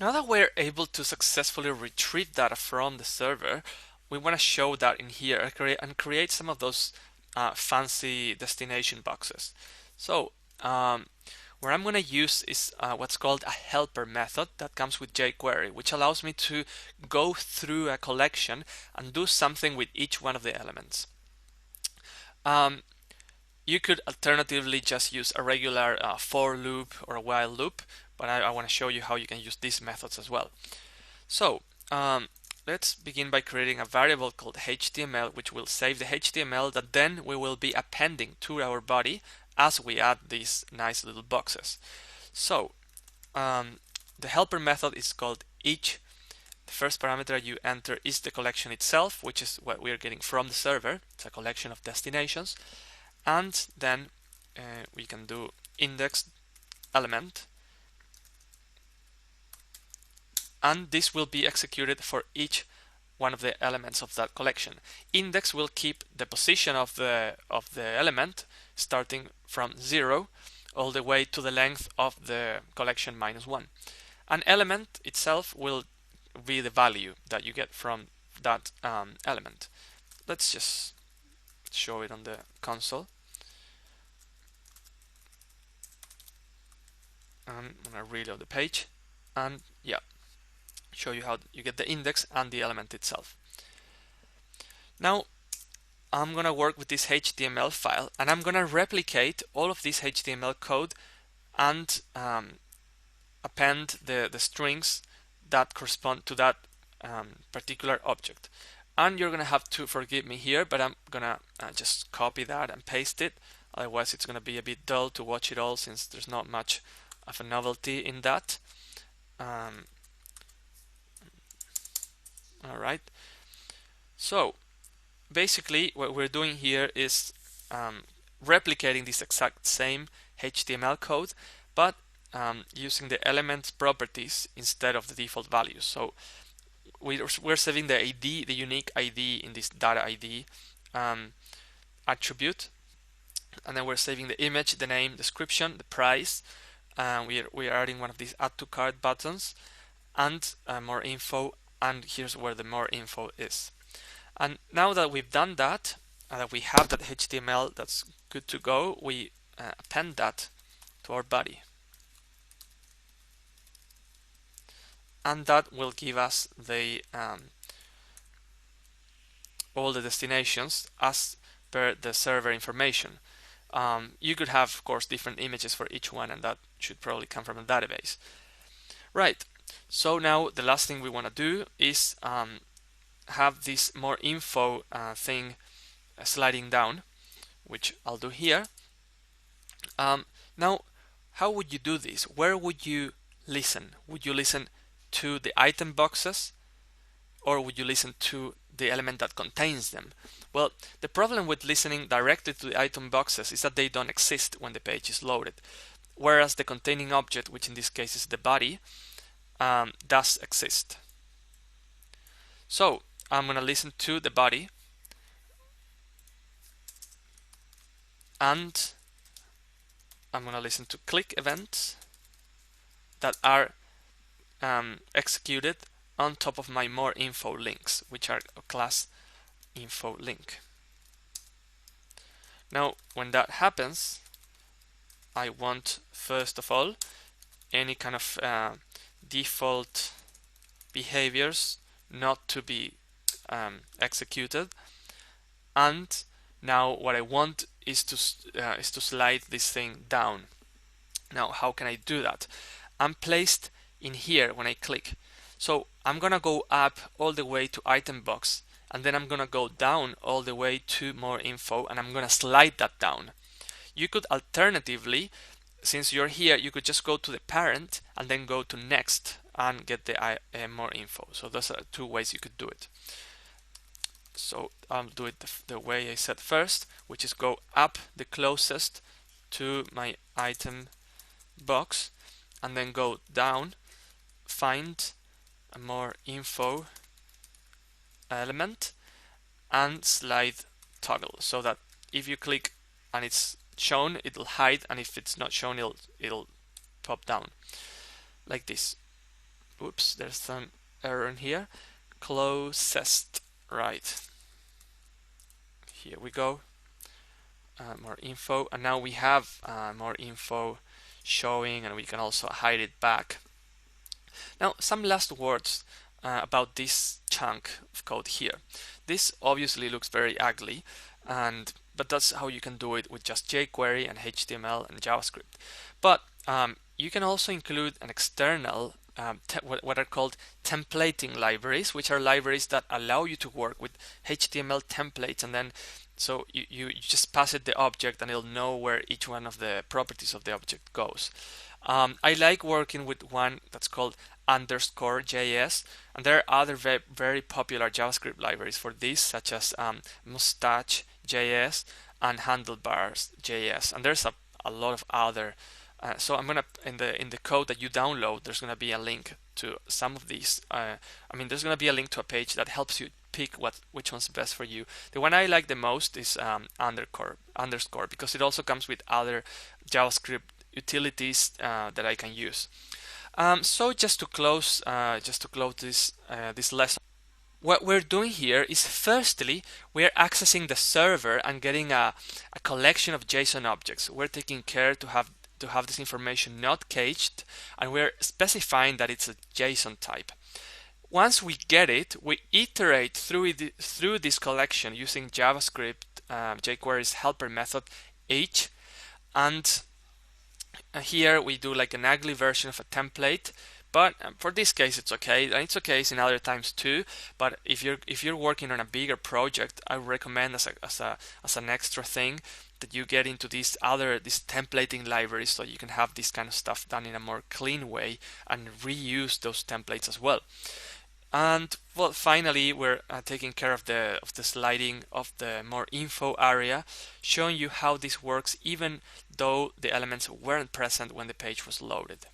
Now that we're able to successfully retrieve data from the server, we want to show that in here and create some of those fancy destination boxes. So what I'm going to use is what's called a helper method that comes with jQuery, which allows me to go through a collection and do something with each one of the elements. You could alternatively just use a regular for loop or a while loop, but I want to show you how you can use these methods as well. So let's begin by creating a variable called HTML, which will save the HTML that then we will be appending to our body as we add these nice little boxes. So the helper method is called each. The first parameter you enter is the collection itself, which is what we're getting from the server. It's a collection of destinations. And then we can do index element, and this will be executed for each one of the elements of that collection. Index will keep the position of the element starting from 0 all the way to the length of the collection -1. An element itself will be the value that you get from that element. Let's just show it on the console. I'm gonna reload the page, and yeah, show you how you get the index and the element itself. Now I'm gonna work with this HTML file, and I'm gonna replicate all of this HTML code and append the strings that correspond to that particular object. And you're gonna have to forgive me here, but I'm gonna just copy that and paste it. Otherwise it's gonna be a bit dull to watch it all, since there's not much of a novelty in that. All right. So basically what we're doing here is replicating this exact same HTML code, but using the element properties instead of the default values. So we're saving the ID, the unique ID in this data ID attribute, and then we're saving the image, the name, description, the price. We are adding one of these add to cart buttons, and more info, and here's where the more info is. And now that we've done that, that we have that HTML that's good to go, we append that to our body. And that will give us the all the destinations as per the server information. You could have, of course, different images for each one, and that should probably come from a database. Right, so now the last thing we want to do is have this more info thing sliding down, which I'll do here. Now, how would you do this? Where would you listen? Would you listen to the item boxes, or would you listen to the element that contains them? Well, the problem with listening directly to the item boxes is that they don't exist when the page is loaded, whereas the containing object, which in this case is the body, does exist. So I'm going to listen to the body, and I'm going to listen to click events that are executed on top of my more info links, which are a class info link. Now when that happens, I want first of all any kind of default behaviors not to be executed, and now what I want is to slide this thing down. Now how can I do that? I'm placed in here when I click, so I'm gonna go up all the way to item box, and then I'm gonna go down all the way to more info, and I'm gonna slide that down. You could alternatively, since you're here, you could just go to the parent and then go to next and get the more info. So those are two ways you could do it. So I'll do it the way I said first, which is go up the closest to my item box, and then go down, find a more info element, and slide toggle, so that if you click and it's shown, it'll hide, and if it's not shown, it'll pop down like this. oops, there's some error in here. Closest, right. Here we go. More info, and now we have more info showing, and we can also hide it back. Now, some last words about this chunk of code here. This obviously looks very ugly, but that's how you can do it with just jQuery and HTML and JavaScript. But you can also include an external what are called templating libraries, which are libraries that allow you to work with HTML templates, and then so you just pass it the object and it'll know where each one of the properties of the object goes. I like working with one that's called underscore JS, and there are other very popular JavaScript libraries for this, such as mustache JS and handlebars JS, and there's a lot of other. So I'm gonna in the code that you download, there's gonna be a link to some of these. There's gonna be a link to a page that helps you pick which one's best for you. The one I like the most is underscore, because it also comes with other JavaScript utilities that I can use. So just to close this lesson, what we're doing here is, firstly, we're accessing the server and getting a collection of JSON objects. We're taking care to have this information not caged, and we're specifying that it's a JSON type. Once we get it, we iterate through this collection using JavaScript, jQuery's helper method H, and here we do like an ugly version of a template. But for this case, it's okay, and it's okay in other times too. But if you're working on a bigger project, I recommend as an extra thing that you get into these templating libraries, so you can have this kind of stuff done in a more clean way and reuse those templates as well. And well, finally, we're taking care of the sliding of the more info area, showing you how this works even though the elements weren't present when the page was loaded.